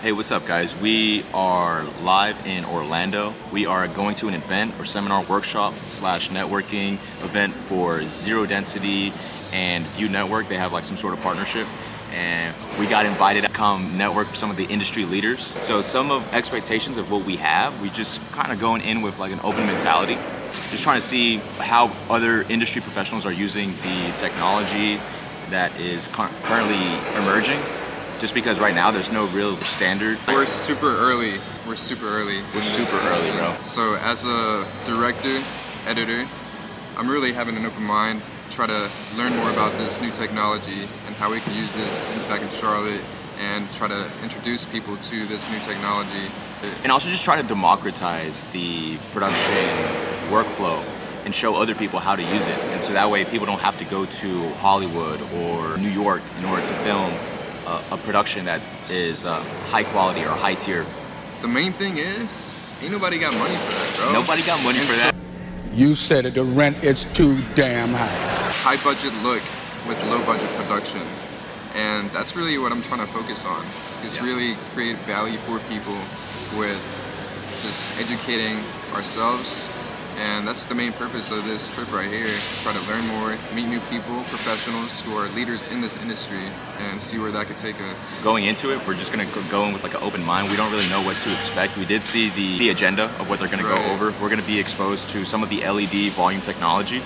Hey, what's up, guys? We are live in Orlando. We are going to an event or seminar workshop / networking event for Zero Density and View Network. They have like some sort of partnership, and we got invited to come network with some of the industry leaders. So some of expectations of what we have, we just kind of going in with like an open mentality, just trying to see how other industry professionals are using the technology that is currently emerging. Just because right now there's no real standard. We're super early. We're super early, bro. So as a director, editor, I'm really having an open mind, try to learn more about this new technology and how we can use this back in Charlotte and try to introduce people to this new technology. And also just try to democratize the production workflow and show other people how to use it. And so that way people don't have to go to Hollywood or New York in order to film a production that is high quality or high tier. The main thing is, ain't nobody got money for that, bro. Nobody got money for that. You said it, the rent is too damn high. High budget look with low budget production. And that's really what I'm trying to focus on. Is really create value for people with just educating ourselves. And that's the main purpose of this trip right here. Try to learn more, meet new people, professionals who are leaders in this industry, and see where that could take us. Going into it, we're just gonna go in with like an open mind. We don't really know what to expect. We did see the agenda of what they're gonna go over. We're gonna be exposed to some of the LED volume technology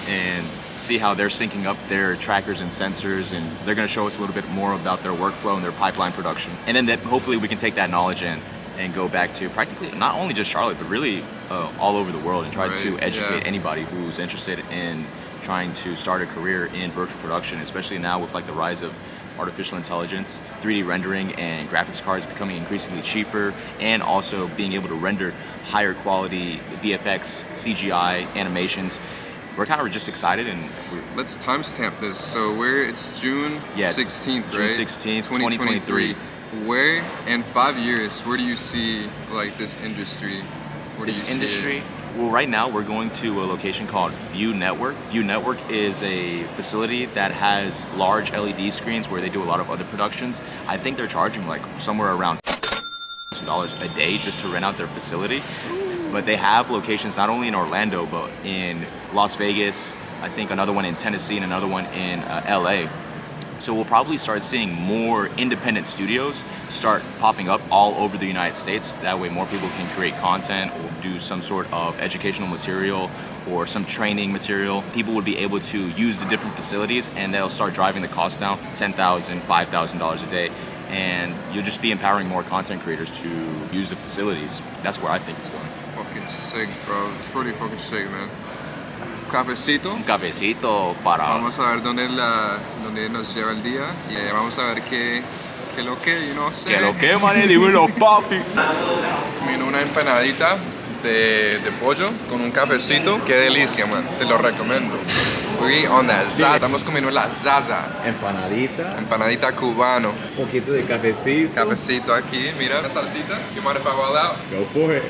and see how they're syncing up their trackers and sensors, and they're gonna show us a little bit more about their workflow and their pipeline production. And then hopefully we can take that knowledge in and go back to practically not only just Charlotte, but really all over the world, and try to educate anybody who's interested in trying to start a career in virtual production, especially now with like the rise of artificial intelligence, 3D rendering and graphics cards becoming increasingly cheaper, and also being able to render higher quality VFX, CGI, animations. We're kind of just excited, and let's timestamp this. So it's June 16th, right? June 16th, 2023. Where in 5 years, where do you see like this industry? Well, right now we're going to a location called View Network. View Network is a facility that has large LED screens where they do a lot of other productions. I think they're charging like somewhere around $1,000 a day just to rent out their facility. But they have locations not only in Orlando, but in Las Vegas, I think another one in Tennessee, and another one in LA. So we'll probably start seeing more independent studios start popping up all over the United States. That way more people can create content or do some sort of educational material or some training material. People would be able to use the different facilities, and they'll start driving the cost down from $10,000, $5,000 a day. And you'll just be empowering more content creators to use the facilities. That's where I think it's going. Fucking sick, bro. It's pretty fucking sick, man. Cafecito. Un cafecito para... Vamos a ver dónde nos lleva el día y vamos a ver qué lo que, you know, Que lo que, mané, dímelo, papi. Comiendo una empanadita de pollo con un cafecito. Qué delicia, man. Te lo recomiendo. We on that zaza. Estamos comiendo la zaza. Empanadita cubano. Un poquito de cafecito. Cafecito aquí, mira la salsita. You mind if I roll out? Go for it.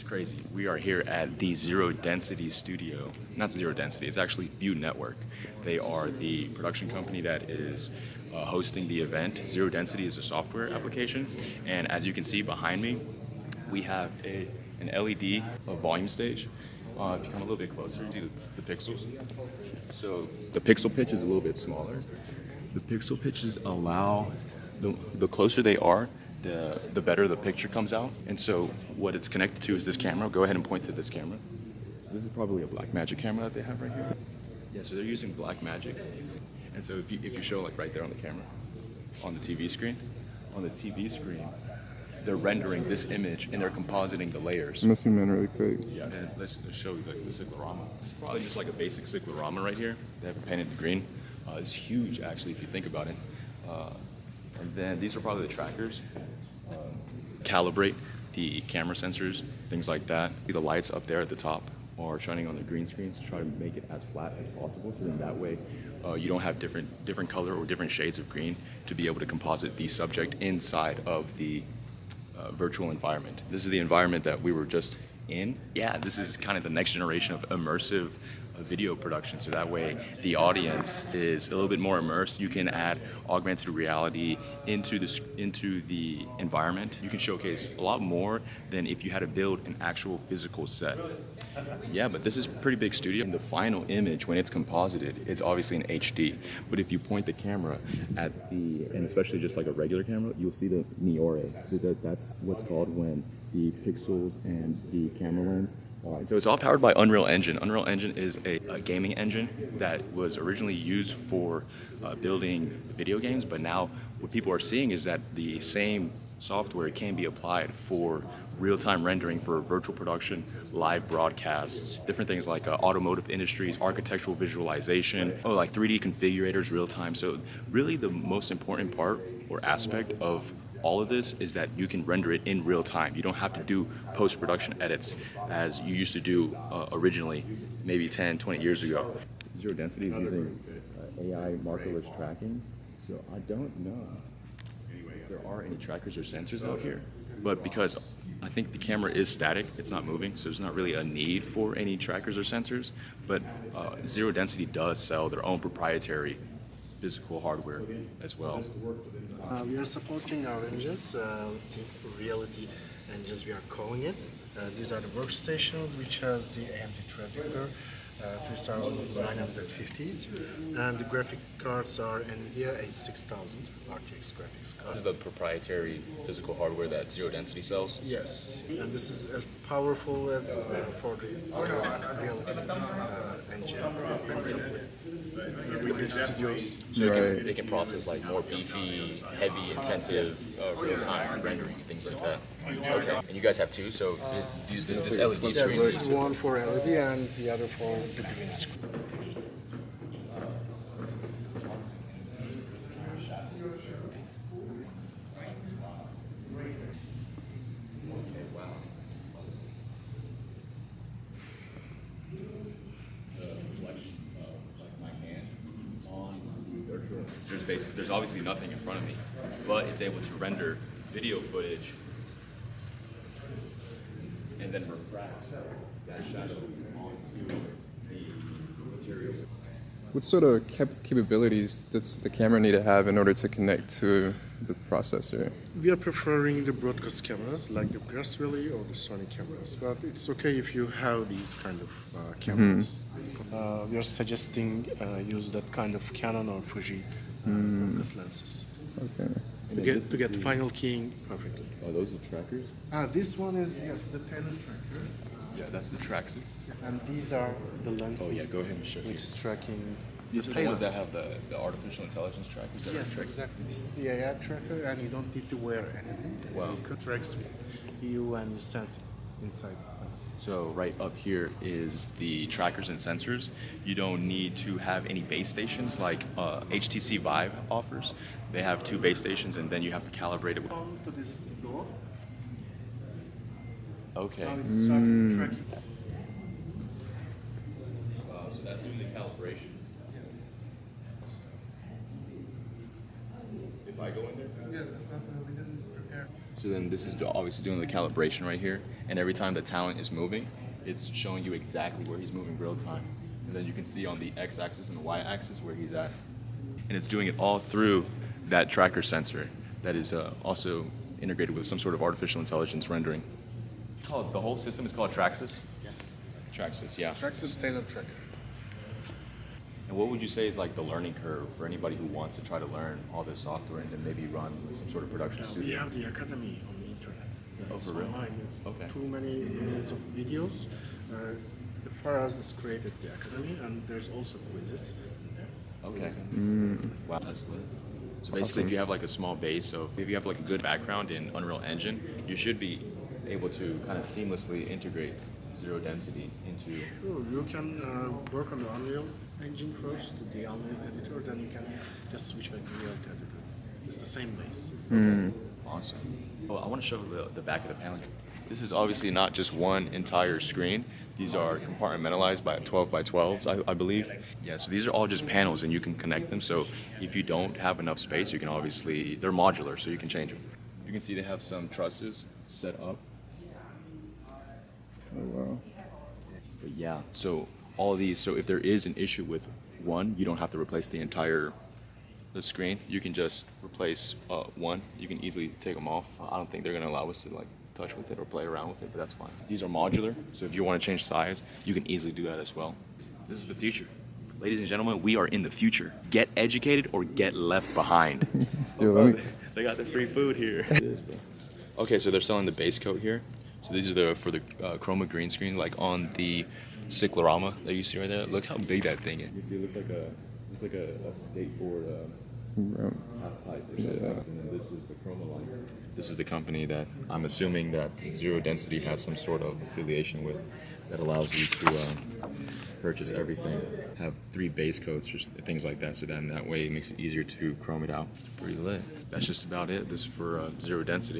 Crazy. We are here at the Zero Density studio. Not Zero Density, it's actually View Network. They are the production company that is hosting the event. Zero Density is a software application, and as you can see behind me, we have an LED volume stage. If you come a little bit closer, you see the pixels. So the pixel pitch is a little bit smaller. The pixel pitches allow, the closer they are, the better the picture comes out. And so what it's connected to is this camera. Go ahead and point to this camera. So this is probably a Blackmagic camera that they have right here. Yeah, so they're using Blackmagic. And so if you show like right there on the camera, on the TV screen, they're rendering this image and they're compositing the layers. I'm gonna zoom in really quick. Yeah, and let's show you like the cyclorama. It's probably just like a basic cyclorama right here. They have it painted green. It's huge actually if you think about it. And then these are probably the trackers. Calibrate the camera sensors, things like that. The lights up there at the top are shining on the green screens to try to make it as flat as possible, so then that way you don't have different color or different shades of green to be able to composite the subject inside of the virtual environment. This is the environment that we were just in. Yeah, this is kind of the next generation of immersive video production, so that way the audience is a little bit more immersed. You can add augmented reality into the environment. You can showcase a lot more than if you had to build an actual physical set. Yeah, but this is a pretty big studio. In the final image, when it's composited, it's obviously in HD. But if you point the camera at and especially just like a regular camera, you'll see the Niore. That's what's called when the pixels and the camera lens. So it's all powered by Unreal Engine. Unreal Engine is a gaming engine that was originally used for building video games, but now what people are seeing is that the same software can be applied for real-time rendering for virtual production, live broadcasts, different things like automotive industries, architectural visualization, like 3D configurators real-time. So really the most important part or aspect of all of this is that you can render it in real time. You don't have to do post-production edits as you used to do originally, maybe 10, 20 years ago. Zero Density is using AI markerless tracking, so I don't know if there are any trackers or sensors out here. But because I think the camera is static, it's not moving, so there's not really a need for any trackers or sensors. But Zero Density does sell their own proprietary physical hardware as well. We are supporting our engines, reality engines we are calling it. These are the workstations which has the AMD Threadripper 3950s, and the graphic cards are NVIDIA A6000 RTX graphics cards. This is the proprietary physical hardware that Zero Density sells? Yes, and this is as powerful as for the reality engine comes up with big studios. So they can process like more beefy, heavy, intensive, real-time rendering, things like that. Okay. And you guys have two, so use this LED Yeah, screen. this is one for LED and the other for the green screen. There's obviously nothing in front of me, but it's able to render video footage and then refract that shadow onto the material. What sort of capabilities does the camera need to have in order to connect to the processor? We are preferring the broadcast cameras like the Grass Valley or the Sony cameras, but it's okay if you have these kind of cameras. We are suggesting use that kind of Canon or Fuji broadcast lenses. Okay. To get final keying perfectly. Oh, those are trackers? This one is, yes, the panel tracker. Yeah, that's the Traxxas. And these are the lenses. Oh yeah, go ahead and show which me. is tracking. These are the ones that have the artificial intelligence trackers that Yes, are exactly. This is the AI tracker, and you don't need to wear anything. Wow. It tracks you and you sense it inside. So right up here is the trackers and sensors. You don't need to have any base stations like HTC Vive offers. They have 2 base stations and then you have to calibrate it with... Come to this door. Okay. Now it's starting tracking. So that's doing the calibration. Yes. If I go in there? Yes, but we didn't prepare. So then this is obviously doing the calibration right here. And every time the talent is moving, it's showing you exactly where he's moving real time. And then you can see on the x-axis and the y-axis where he's at. And it's doing it all through that tracker sensor that is also integrated with some sort of artificial intelligence rendering. The whole system is called Traxxas? Yes. Traxxas, yeah. Traxxas standard tracker. And what would you say is like the learning curve for anybody who wants to try to learn all this software and then maybe run some sort of production We studio? have the academy on the internet. Oh, It's for real? online. It's Okay. too many millions of videos. Faraz has created the academy, and there's also quizzes in there. Okay. Wow, that's lit. So basically, if you have like a small base, so if you have like a good background in Unreal Engine, you should be able to kind of seamlessly integrate Zero Density into... Sure, you can work on the Unreal Engine first, the Unreal editor, then you can just switch back to the Reality editor. It's the same base. Awesome. Oh, I want to show the back of the panel. This is obviously not just one entire screen. These are compartmentalized by 12 by 12s, I believe. Yeah, so these are all just panels and you can connect them. So if you don't have enough space, you can obviously, they're modular, so you can change them. You can see they have some trusses set up. Oh wow. But yeah, so all of these, so if there is an issue with one, you don't have to replace the entire screen. You can just replace one. You can easily take them off. I don't think they're gonna allow us to like touch with it or play around with it, but that's fine. These are modular, so if you want to change size, you can easily do that as well. This is the future. Ladies and gentlemen, we are in the future. Get educated or get left behind. Yo, They got the free food here. Okay, so they're selling the base coat here. So these are for the chroma green screen, like on the cyclorama that you see right there. Look how big that thing is. You see, it looks like a skateboard half pipe or something. Yeah. And then this is the chroma line. This is the company that I'm assuming that Zero Density has some sort of affiliation with, that allows you to purchase everything, have 3 base coats or things like that, so then that way it makes it easier to chrome it out. Pretty lit. That's just about it. This is for Zero Density.